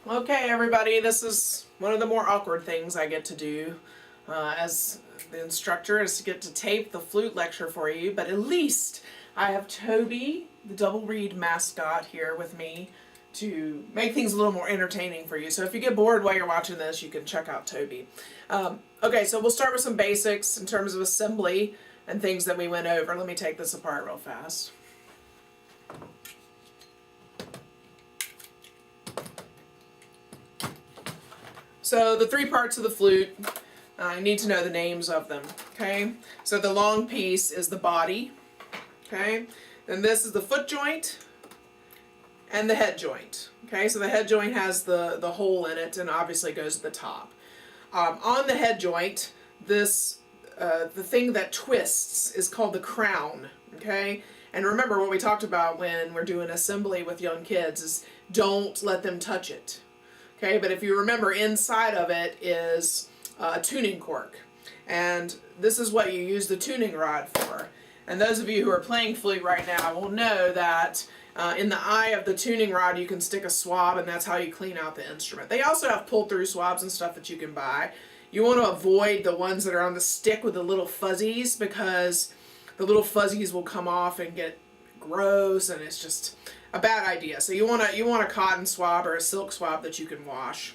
Okay, everybody, this is one of the more awkward things I get to do as the instructor, is to get to tape the flute lecture for you, but at least I have Toby, the double reed mascot, here with me to make things a little more entertaining for you. So if you get bored while you're watching this, you can check out Toby. Okay, so we'll start with some basics in terms of assembly and things that we went over. Let me take this apart real fast. So the three parts of the flute, I need to know the names of them, okay? So the long piece is the body, okay? Then this is the foot joint and the head joint, okay? So the head joint has the hole in it and obviously goes to the top. On the head joint, this the thing that twists is called the crown, okay? And remember what we talked about when we're doing assembly with young kids is don't let them touch it. Okay, but if you remember, inside of it is a tuning cork, and this is what you use the tuning rod for. And those of you who are playing flute right now will know that in the eye of the tuning rod you can stick a swab, and that's how you clean out the instrument. They also have pull-through swabs and stuff that you can buy. You want to avoid the ones that are on the stick with the little fuzzies, because the little fuzzies will come off and get gross, and it's just a bad idea. So you want a cotton swab or a silk swab that you can wash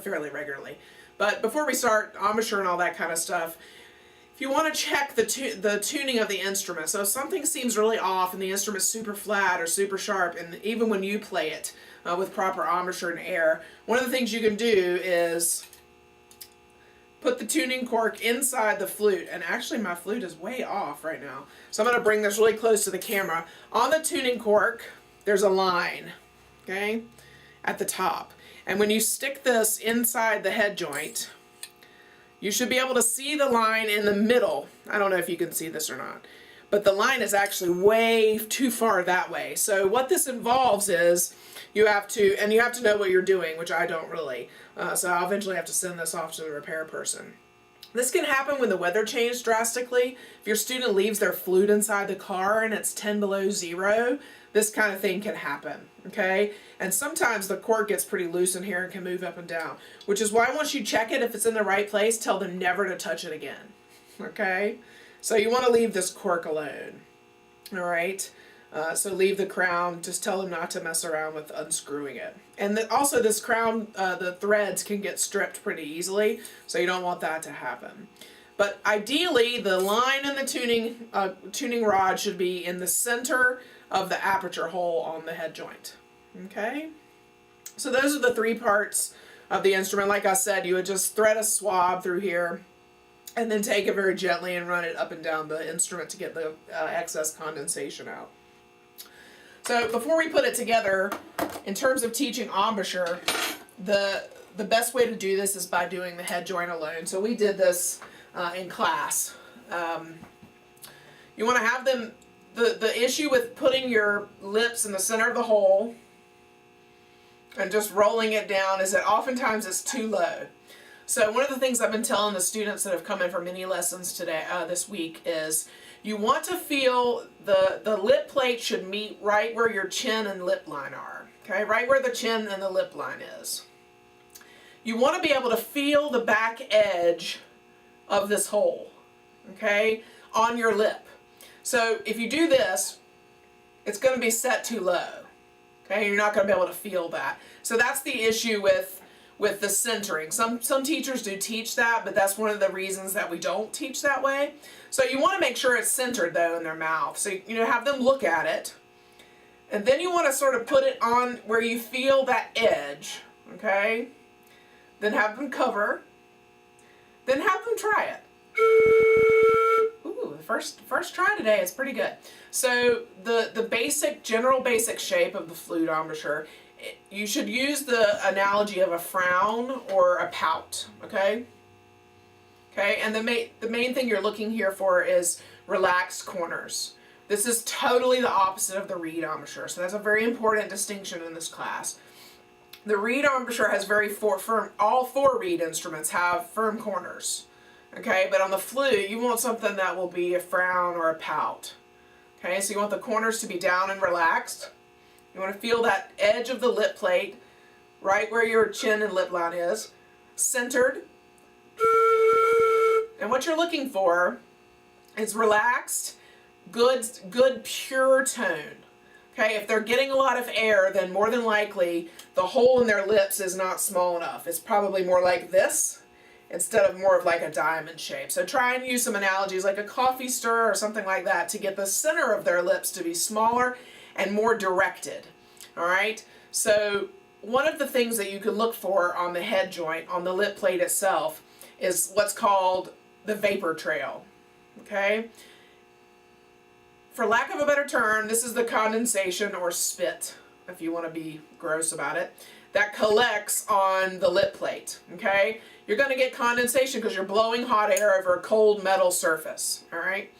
fairly regularly. But before we start embouchure and all that kind of stuff, if you want to check the tuning of the instrument, so if something seems really off and the instrument's super flat or super sharp, and even when you play it with proper embouchure and air, one of the things you can do is put the tuning cork inside the flute. And actually my flute is way off right now, so I'm going to bring this really close to the camera. On the tuning cork there's a line, okay, at the top, and when you stick this inside the head joint you should be able to see the line in the middle. I don't know if you can see this or not, but the line is actually way too far that way. So what this involves is you have to know what you're doing, which I don't really. So I'll eventually have to send this off to the repair person. This can happen when the weather changed drastically. If your student leaves their flute inside the car and it's 10 below zero, this kind of thing can happen, okay? And sometimes the cork gets pretty loose in here and can move up and down, which is why once you check it, if it's in the right place, tell them never to touch it again, okay? So you want to leave this cork alone, all right? So leave the crown, just tell them not to mess around with unscrewing it. And also this crown, the threads can get stripped pretty easily, so you don't want that to happen. But ideally, the line in the tuning rod should be in the center of the aperture hole on the head joint, okay? So those are the three parts of the instrument. Like I said, you would just thread a swab through here and then take it very gently and run it up and down the instrument to get the excess condensation out. So before we put it together, in terms of teaching embouchure, the best way to do this is by doing the head joint alone. So we did this in class. You want to have them, the issue with putting your lips in the center of the hole and just rolling it down is that oftentimes it's too low. So one of the things I've been telling the students that have come in for mini lessons today, this week, is you want to feel the lip plate should meet right where your chin and lip line are, okay? Right where the chin and the lip line is. You want to be able to feel the back edge of this hole, okay, on your lip. So if you do this, it's going to be set too low, okay? You're not going to be able to feel that. So that's the issue with the centering. Some teachers do teach that, but that's one of the reasons that we don't teach that way. So you want to make sure it's centered though in their mouth. So have them look at it, and then you want to sort of put it on where you feel that edge, okay? Then have them cover, then have them try it. Ooh, the first try today is pretty good. So the general basic shape of the flute embouchure, you should use the analogy of a frown or a pout, okay? Okay, and the main thing you're looking here for is relaxed corners. This is totally the opposite of the reed embouchure, so that's a very important distinction in this class. The reed embouchure has very firm, all four reed instruments have firm corners, okay? But on the flute, you want something that will be a frown or a pout, okay? So you want the corners to be down and relaxed. You want to feel that edge of the lip plate right where your chin and lip line is, centered. And what you're looking for is relaxed, good pure tone. Okay, if they're getting a lot of air, then more than likely the hole in their lips is not small enough. It's probably more like this instead of more of like a diamond shape. So try and use some analogies like a coffee stir or something like that to get the center of their lips to be smaller and more directed. All right, so one of the things that you can look for on the head joint, on the lip plate itself, is what's called the vapor trail. Okay, for lack of a better term, this is the condensation or spit, if you want to be gross about it, that collects on the lip plate. Okay, you're going to get condensation because you're blowing hot air over a cold metal surface. All right,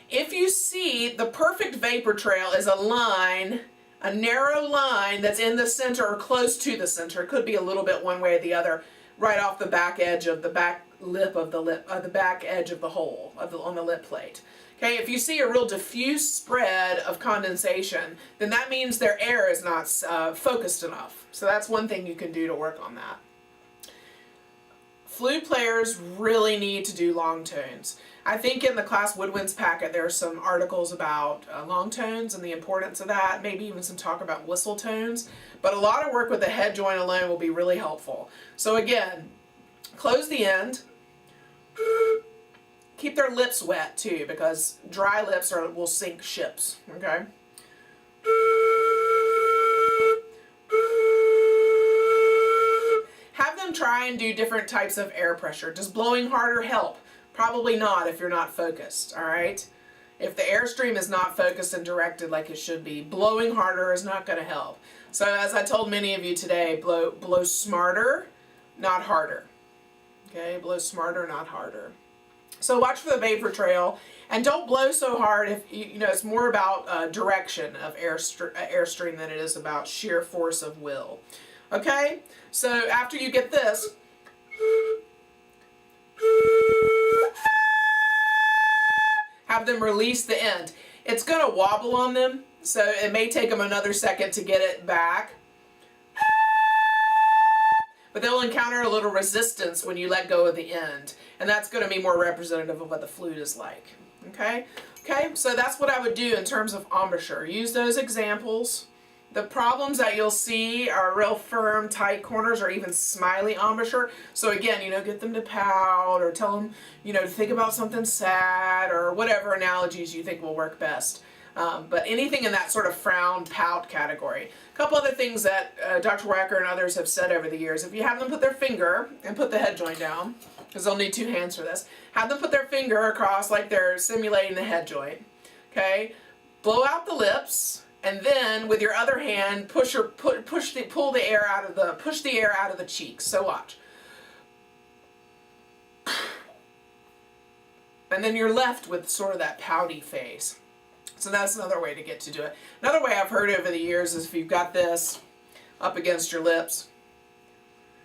if you see the perfect vapor trail is a line, a narrow line that's in the center or close to the center, it could be a little bit one way or the other, right off the back edge of the back lip of the lip, the back edge of the hole of on the lip plate. Okay, if you see a real diffuse spread of condensation, then that means their air is not focused enough. So that's one thing you can do to work on that. Flute players really need to do long tones. I think in the class woodwinds packet there are some articles about long tones and the importance of that, maybe even some talk about whistle tones, but a lot of work with the head joint alone will be really helpful. So again, close the end. Keep their lips wet too, because dry lips will sink ships, okay? Have them try and do different types of air pressure. Does blowing harder help? Probably not if you're not focused, all right? If the airstream is not focused and directed like it should be, blowing harder is not going to help. So as I told many of you today, blow smarter, not harder. Okay, blow smarter, not harder. So watch for the vapor trail, and don't blow so hard. If you know, it's more about direction of airstream than it is about sheer force of will. Okay, so after you get this, have them release the end. It's going to wobble on them, so it may take them another second to get it back. But they'll encounter a little resistance when you let go of the end. And that's going to be more representative of what the flute is like. Okay? Okay, so that's what I would do in terms of embouchure. Use those examples. The problems that you'll see are real firm, tight corners or even smiley embouchure. So again, you know, get them to pout or tell them, you know, to think about something sad or whatever analogies you think will work best. But anything in that sort of frown, pout category. A couple other things that Dr. Wacker and others have said over the years. If you have them put their finger and put the head joint down, because they'll need 2 hands for this, have them put their finger across like they're simulating the head joint. Okay? Blow out the lips, and then with your other hand, push the air out of the cheeks. So watch. And then you're left with sort of that pouty face. So that's another way to get to do it. Another way I've heard over the years is if you've got this up against your lips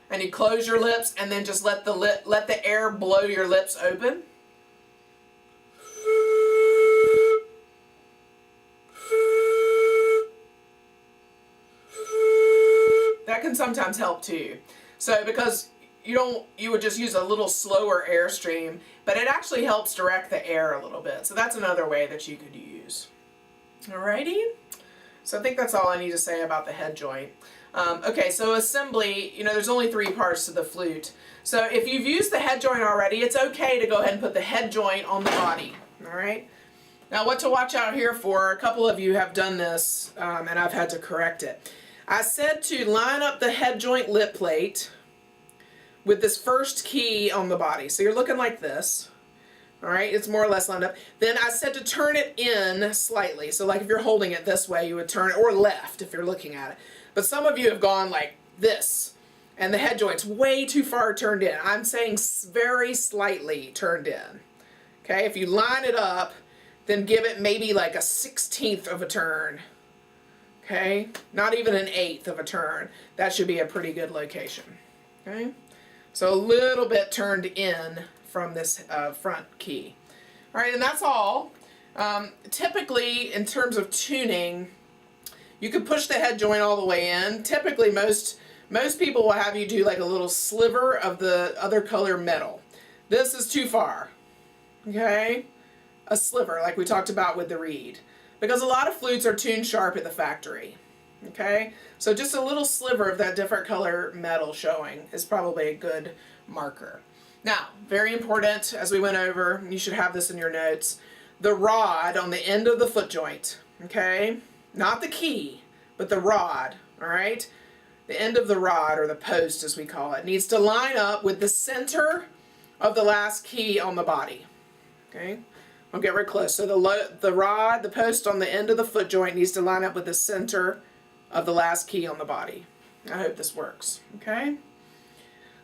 and you close your lips and then just let the air blow your lips open. That can sometimes help too. So because you would just use a little slower airstream, but it actually helps direct the air a little bit. So that's another way that you could use. Alrighty. So I think that's all I need to say about the head joint. Okay, so assembly, you know, there's only 3 parts to the flute. So if you've used the head joint already, it's okay to go ahead and put the head joint on the body. Alright? Now what to watch out here for, a couple of you have done this, and I've had to correct it. I said to line up the head joint lip plate with this first key on the body. So you're looking like this. Alright, it's more or less lined up. Then I said to turn it in slightly. So like if you're holding it this way, you would turn it, or left if you're looking at it. But some of you have gone like this, and the head joint's way too far turned in. I'm saying very slightly turned in. Okay, if you line it up, then give it maybe like a 1/16 of a turn. Okay, not even an 1/8 of a turn. That should be a pretty good location. Okay. So a little bit turned in from this front key. All right, and that's all. Typically, in terms of tuning, you could push the head joint all the way in. Typically, most Most people will have you do like a little sliver of the other color metal. This is too far, okay? A sliver, like we talked about with the reed. Because a lot of flutes are tuned sharp at the factory, okay? So just a little sliver of that different color metal showing is probably a good marker. Now, very important, as we went over, you should have this in your notes, the rod on the end of the foot joint, okay? Not the key, but the rod, all right? The end of the rod, or the post as we call it, needs to line up with the center of the last key on the body, okay? I'll get real close. So the rod, the post on the end of the foot joint needs to line up with the center of the last key on the body. I hope this works, okay?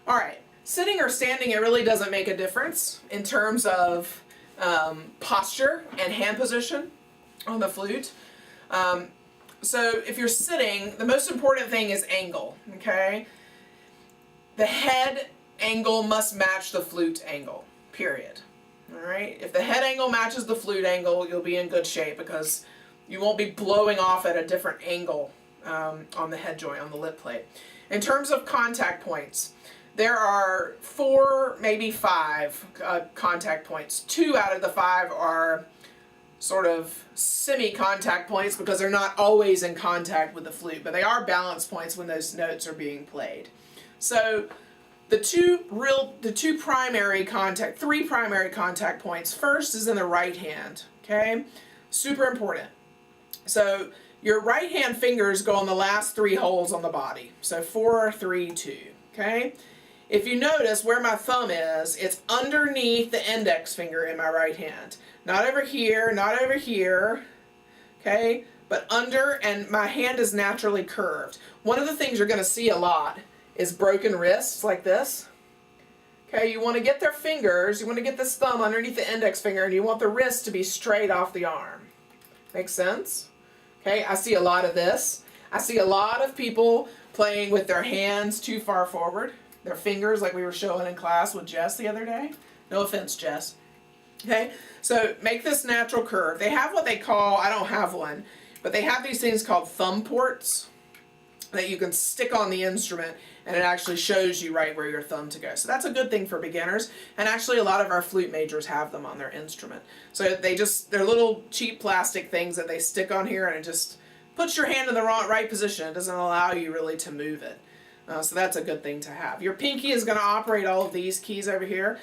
All right, sitting or standing, it really doesn't make a difference in terms of posture and hand position on the flute. So if you're sitting, the most important thing is angle, okay? The head angle must match the flute angle, period. All right, if the head angle matches the flute angle, you'll be in good shape because you won't be blowing off at a different angle on the head joint, on the lip plate. In terms of contact points, there are 4, maybe 5 contact points. 2 out of the 5 are sort of semi-contact points because they're not always in contact with the flute, but they are balance points when those notes are being played. So the three primary contact points. First is in the right hand, okay? Super important. So your right hand fingers go on the last 3 holes on the body. So 4, 3, 2, okay? If you notice where my thumb is, it's underneath the index finger in my right hand. Not over here, not over here, okay? But under, and my hand is naturally curved. One of the things you're gonna see a lot is broken wrists like this. Okay, you want to get their fingers, you want to get this thumb underneath the index finger, and you want the wrist to be straight off the arm. Makes sense? Okay, I see a lot of this. I see a lot of people playing with their hands too far forward. Their fingers, like we were showing in class with Jess the other day. No offense, Jess. Okay, so make this natural curve. They have what they call, I don't have one, but they have these things called thumb ports that you can stick on the instrument, and it actually shows you right where your thumb to go. So that's a good thing for beginners, and actually a lot of our flute majors have them on their instrument. So they're little cheap plastic things that they stick on here, and it just puts your hand in the right position. It doesn't allow you really to move it. So that's a good thing to have. Your pinky is going to operate all of these keys over here,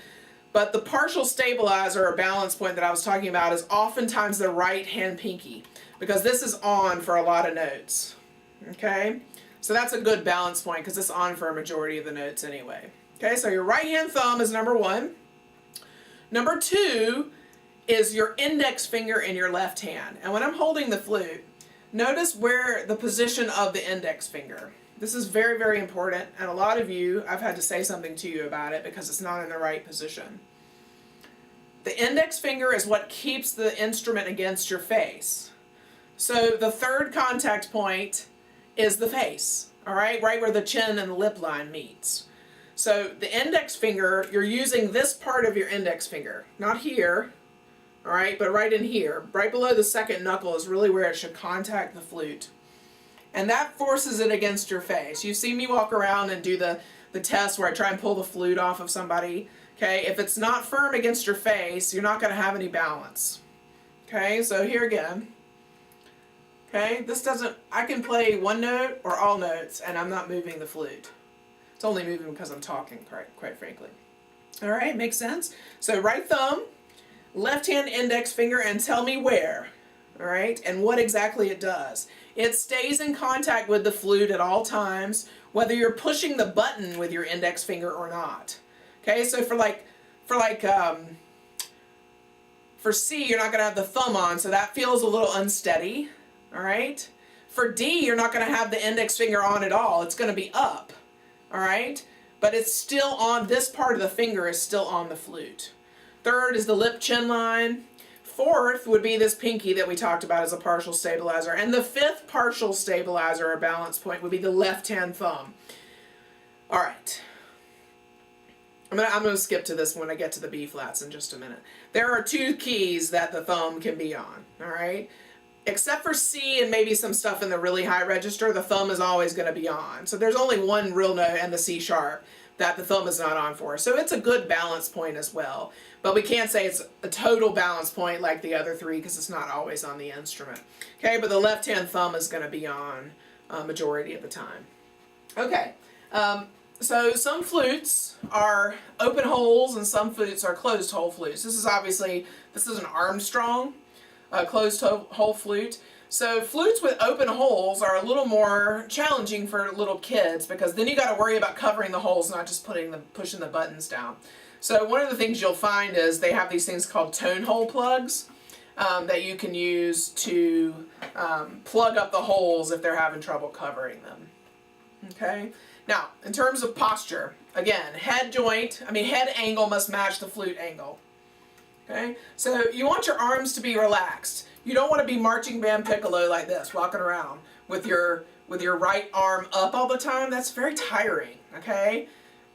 but the partial stabilizer or balance point that I was talking about is oftentimes the right hand pinky, because this is on for a lot of notes, okay? So that's a good balance point because it's on for a majority of the notes anyway. Okay, so your right hand thumb is number 1. Number 2 is your index finger in your left hand. And when I'm holding the flute, notice where the position of the index finger. This is very, very important, and a lot of you, I've had to say something to you about it because it's not in the right position. The index finger is what keeps the instrument against your face. So the third contact point is the face, all right? Right where the chin and the lip line meets. So the index finger, you're using this part of your index finger, not here, all right, but right in here. Right below the second knuckle is really where it should contact the flute. And that forces it against your face. You see me walk around and do the test where I try and pull the flute off of somebody, okay? If it's not firm against your face, you're not gonna have any balance. Okay, so here again. Okay, I can play one note or all notes and I'm not moving the flute. It's only moving because I'm talking, quite frankly. All right, makes sense? So right thumb, left hand index finger, and tell me where, all right, and what exactly it does. It stays in contact with the flute at all times, whether you're pushing the button with your index finger or not. Okay, so for C, you're not going to have the thumb on, so that feels a little unsteady, all right? For D, you're not going to have the index finger on at all. It's going to be up, all right? But it's still on, this part of the finger is still on the flute. Third is the lip chin line. Fourth would be this pinky that we talked about as a partial stabilizer. And the fifth partial stabilizer or balance point would be the left hand thumb. All right. I'm gonna skip to this when I get to the B flats in just a minute. There are 2 keys that the thumb can be on, all right? except for C and maybe some stuff in the really high register, the thumb is always going to be on. So there's only one real note, and the C sharp, that the thumb is not on for. So it's a good balance point as well. But we can't say it's a total balance point like the other three because it's not always on the instrument. Okay, but the left-hand thumb is going to be on majority of the time. Okay, so some flutes are open holes and some flutes are closed hole flutes. This is an Armstrong closed hole flute. So flutes with open holes are a little more challenging for little kids because then you got to worry about covering the holes, not just pushing the buttons down. So one of the things you'll find is they have these things called tone hole plugs that you can use to plug up the holes if they're having trouble covering them. Okay. Now, in terms of posture, again, head angle must match the flute angle. Okay. So you want your arms to be relaxed. You don't want to be marching band piccolo like this, walking around with your right arm up all the time. That's very tiring, okay?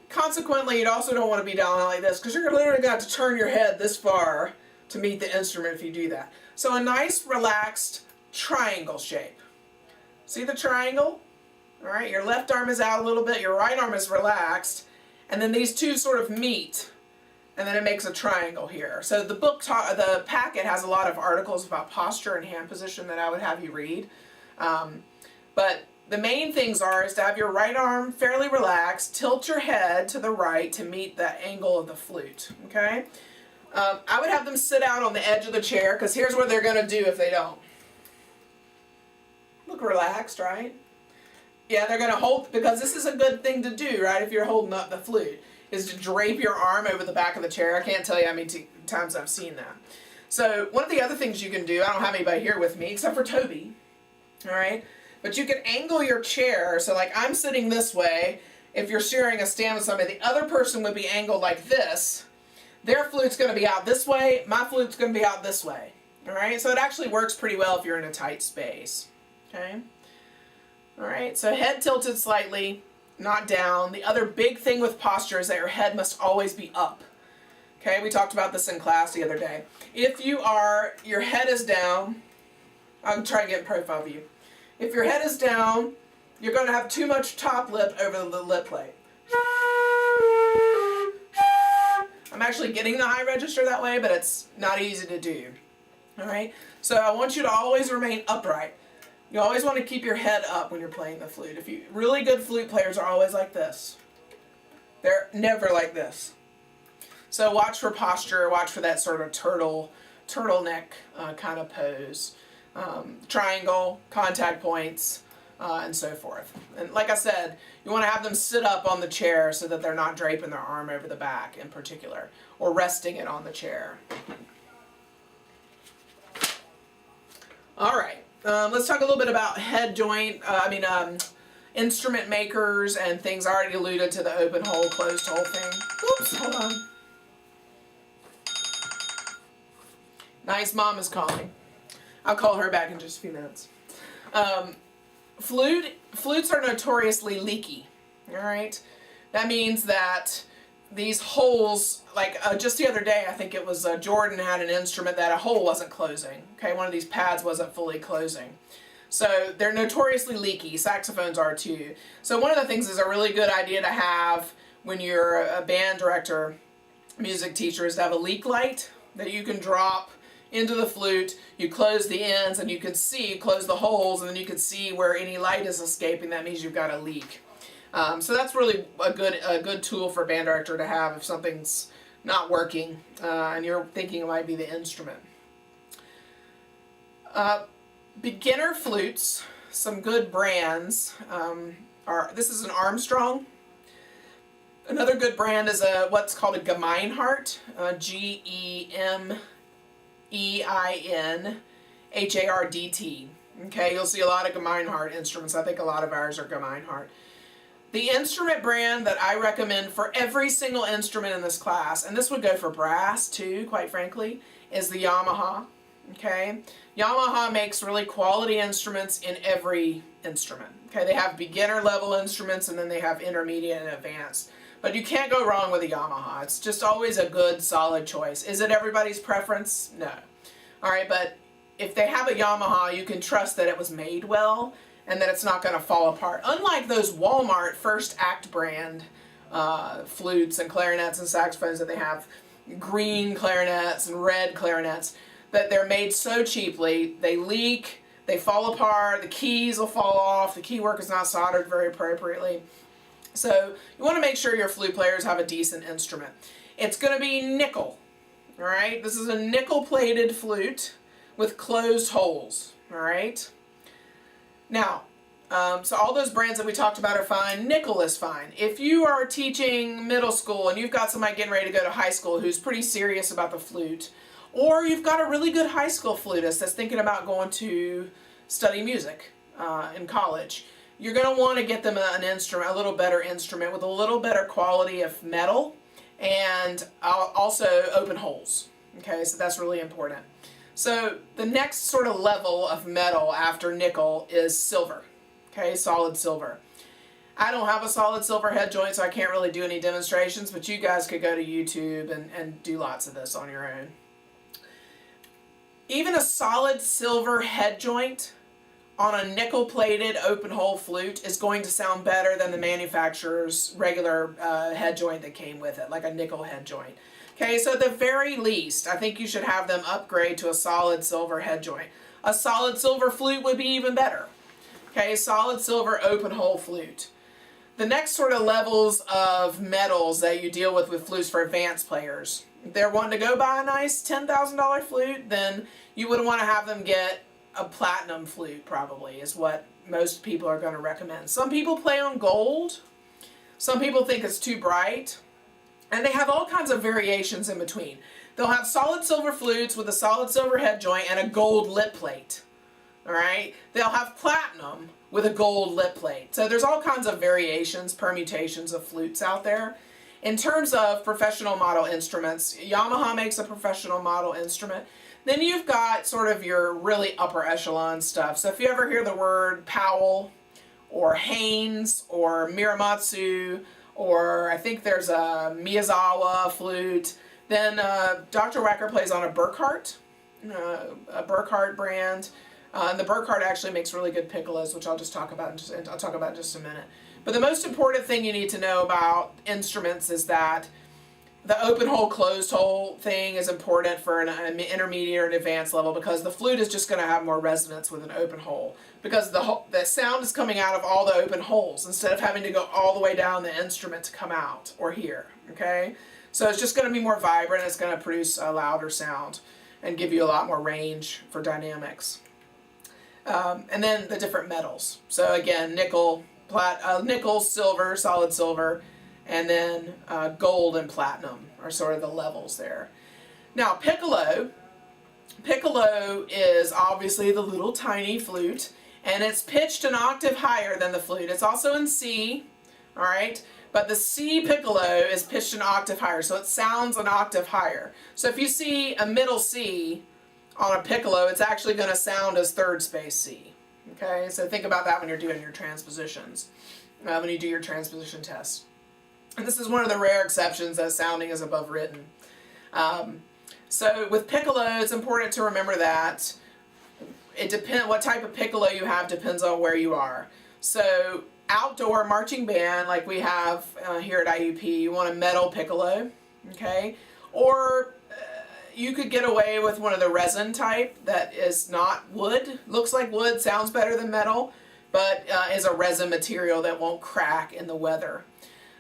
Consequently, you also don't want to be down like this because you're literally going to have to turn your head this far to meet the instrument if you do that. So a nice, relaxed triangle shape. See the triangle? All right, your left arm is out a little bit, your right arm is relaxed, and then these two sort of meet. And then it makes a triangle here. So the packet has a lot of articles about posture and hand position that I would have you read. But the main things is to have your right arm fairly relaxed, tilt your head to the right to meet the angle of the flute, okay? I would have them sit out on the edge of the chair because here's what they're going to do if they don't. Look relaxed, right? Yeah, they're going to hold, because this is a good thing to do, right, if you're holding up the flute, is to drape your arm over the back of the chair. I can't tell you how many times I've seen that. So one of the other things you can do, I don't have anybody here with me except for Toby, all right? But you can angle your chair, so like I'm sitting this way, if you're sharing a stand with somebody, the other person would be angled like this. Their flute's going to be out this way, my flute's going to be out this way, all right? So it actually works pretty well if you're in a tight space, okay? All right, so head tilted slightly, not down. The other big thing with posture is that your head must always be up. Okay, we talked about this in class the other day. If your head is down, I'm trying to get in profile view. If your head is down, you're going to have too much top lip over the lip plate. I'm actually getting the high register that way, but it's not easy to do. All right, so I want you to always remain upright. You always want to keep your head up when you're playing the flute. Really good flute players are always like this. They're never like this. So watch for posture, watch for that sort of turtleneck kind of pose. Triangle, contact points, and so forth. And like I said, you want to have them sit up on the chair so that they're not draping their arm over the back in particular, or resting it on the chair. All right. Let's talk a little bit about head joint, instrument makers and things. I already alluded to the open hole, closed hole thing. Oops, hold on. Nice, mom is calling. I'll call her back in just a few minutes. Flutes are notoriously leaky, all right? That means that these holes, like just the other day, I think it was Jordan had an instrument that a hole wasn't closing. Okay, one of these pads wasn't fully closing. So they're notoriously leaky. Saxophones are too. So one of the things is a really good idea to have when you're a band director, music teacher, is to have a leak light that you can drop into the flute. You close the ends and you can close the holes, and then you can see where any light is escaping. That means you've got a leak. So that's really a good tool for a band director to have if something's not working and you're thinking it might be the instrument. Beginner flutes, some good brands this is an Armstrong. Another good brand is what's called a Gemeinhardt, Gemeinhardt. Okay, you'll see a lot of Gemeinhardt instruments. I think a lot of ours are Gemeinhardt. The instrument brand that I recommend for every single instrument in this class, and this would go for brass too, quite frankly, is the Yamaha. Okay, Yamaha makes really quality instruments in every instrument. Okay, they have beginner level instruments and then they have intermediate and advanced. But you can't go wrong with a Yamaha. It's just always a good, solid choice. Is it everybody's preference? No. All right, but if they have a Yamaha, you can trust that it was made well and that it's not going to fall apart. Unlike those Walmart First Act brand flutes and clarinets and saxophones that they have, green clarinets and red clarinets, that they're made so cheaply, they leak, they fall apart, the keys will fall off, the key work is not soldered very appropriately. So you want to make sure your flute players have a decent instrument. It's going to be nickel, all right? This is a nickel-plated flute with closed holes, all right? Now, so all those brands that we talked about are fine. Nickel is fine. If you are teaching middle school and you've got somebody getting ready to go to high school who's pretty serious about the flute, or you've got a really good high school flutist that's thinking about going to study music in college, you're going to want to get them an instrument, a little better instrument with a little better quality of metal and also open holes. Okay, so that's really important. So the next sort of level of metal after nickel is silver. Okay, solid silver. I don't have a solid silver head joint, so I can't really do any demonstrations, but you guys could go to YouTube and do lots of this on your own. Even a solid silver head joint on a nickel-plated open-hole flute is going to sound better than the manufacturer's regular head joint that came with it, like a nickel head joint. Okay, so at the very least, I think you should have them upgrade to a solid silver head joint. A solid silver flute would be even better. Okay, solid silver open-hole flute. The next sort of levels of metals that you deal with flutes for advanced players. If they're wanting to go buy a nice $10,000 flute, then you would want to have them get a platinum flute, probably, is what most people are going to recommend. Some people play on gold. Some people think it's too bright. And they have all kinds of variations in between. They'll have solid silver flutes with a solid silver head joint and a gold lip plate. All right? They'll have platinum with a gold lip plate. So there's all kinds of variations, permutations of flutes out there. In terms of professional model instruments, Yamaha makes a professional model instrument. Then you've got sort of your really upper echelon stuff. So if you ever hear the word Powell or Haynes or Miramatsu, or I think there's a Miyazawa flute, then Dr. Wacker plays on a Burkhardt brand. And the Burkhardt actually makes really good piccolos, which I'll talk about in just a minute. But the most important thing you need to know about instruments is that the open hole, closed hole thing is important for an intermediate or an advanced level, because the flute is just going to have more resonance with an open hole, because the sound is coming out of all the open holes instead of having to go all the way down the instrument to come out or hear. Okay, so it's just going to be more vibrant. It's going to produce a louder sound and give you a lot more range for dynamics. And then the different metals. So again, nickel, silver, solid silver, and then gold and platinum are sort of the levels there. Now piccolo is obviously the little tiny flute, and it's pitched an octave higher than the flute. It's also in C, all right? But the C piccolo is pitched an octave higher, so it sounds an octave higher. So if you see a middle C on a piccolo, it's actually going to sound as third space C. Okay, so think about that when you're doing your transpositions, when you do your transposition test. And this is one of the rare exceptions that sounding is above written. So with piccolo, it's important to remember that what type of piccolo you have depends on where you are. So outdoor marching band, like we have here at IUP, you want a metal piccolo, okay? Or you could get away with one of the resin type that is not wood, looks like wood, sounds better than metal, but is a resin material that won't crack in the weather.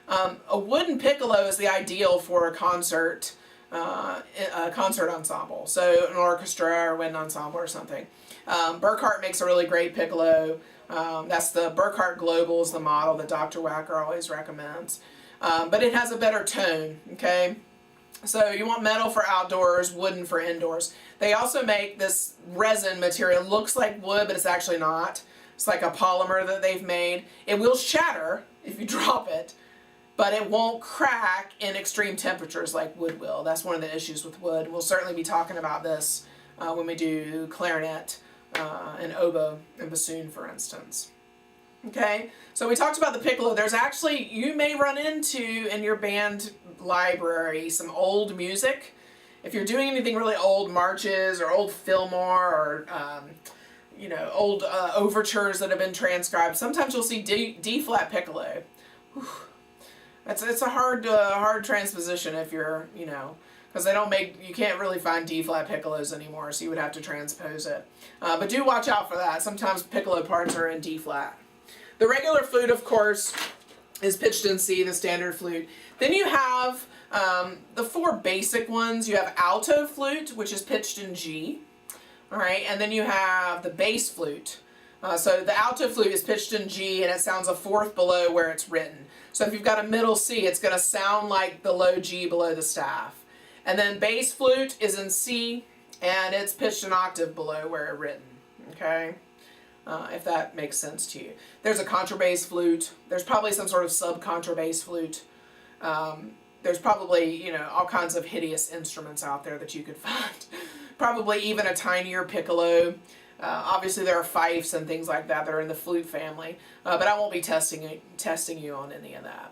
A wooden piccolo is the ideal for a concert ensemble, so an orchestra or wind ensemble or something. Burkhardt makes a really great piccolo. That's the Burkhardt Global is the model that Dr. Wacker always recommends. But it has a better tone, okay? So you want metal for outdoors, wooden for indoors. They also make this resin material. It looks like wood, but it's actually not. It's like a polymer that they've made. It will shatter if you drop it, but it won't crack in extreme temperatures like wood will. That's one of the issues with wood. We'll certainly be talking about this when we do clarinet and oboe and bassoon, for instance. Okay, so we talked about the piccolo. There's actually, you may run into in your band library some old music, if you're doing anything really old marches or old Fillmore or old overtures that have been transcribed, sometimes you'll see D flat piccolo. Whew. It's a hard transposition if you're, because you can't really find D flat piccolos anymore, so you would have to transpose it. But do watch out for that. Sometimes piccolo parts are in D flat. The regular flute, of course, is pitched in C, the standard flute. Then you have the four basic ones. You have alto flute, which is pitched in G. All right, and then you have the bass flute. So the alto flute is pitched in G, and it sounds a fourth below where it's written. So if you've got a middle C, it's going to sound like the low G below the staff. And then bass flute is in C, and it's pitched an octave below where it's written. Okay, if that makes sense to you. There's a contrabass flute. There's probably some sort of sub-contrabass flute. There's probably, all kinds of hideous instruments out there that you could find. Probably even a tinier piccolo. Obviously there are fifes and things like that that are in the flute family, but I won't be testing you on any of that.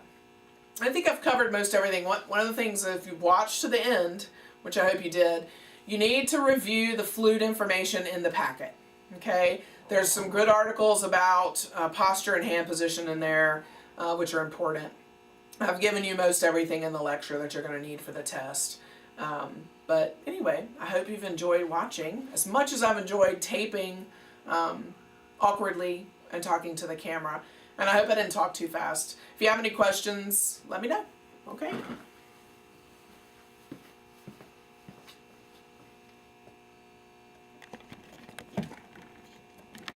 I think I've covered most everything. One of the things, if you watched to the end, which I hope you did, you need to review the flute information in the packet. Okay? There's some good articles about posture and hand position in there, which are important. I've given you most everything in the lecture that you're going to need for the test. But anyway, I hope you've enjoyed watching as much as I've enjoyed taping awkwardly and talking to the camera. And I hope I didn't talk too fast. If you have any questions, let me know. Okay?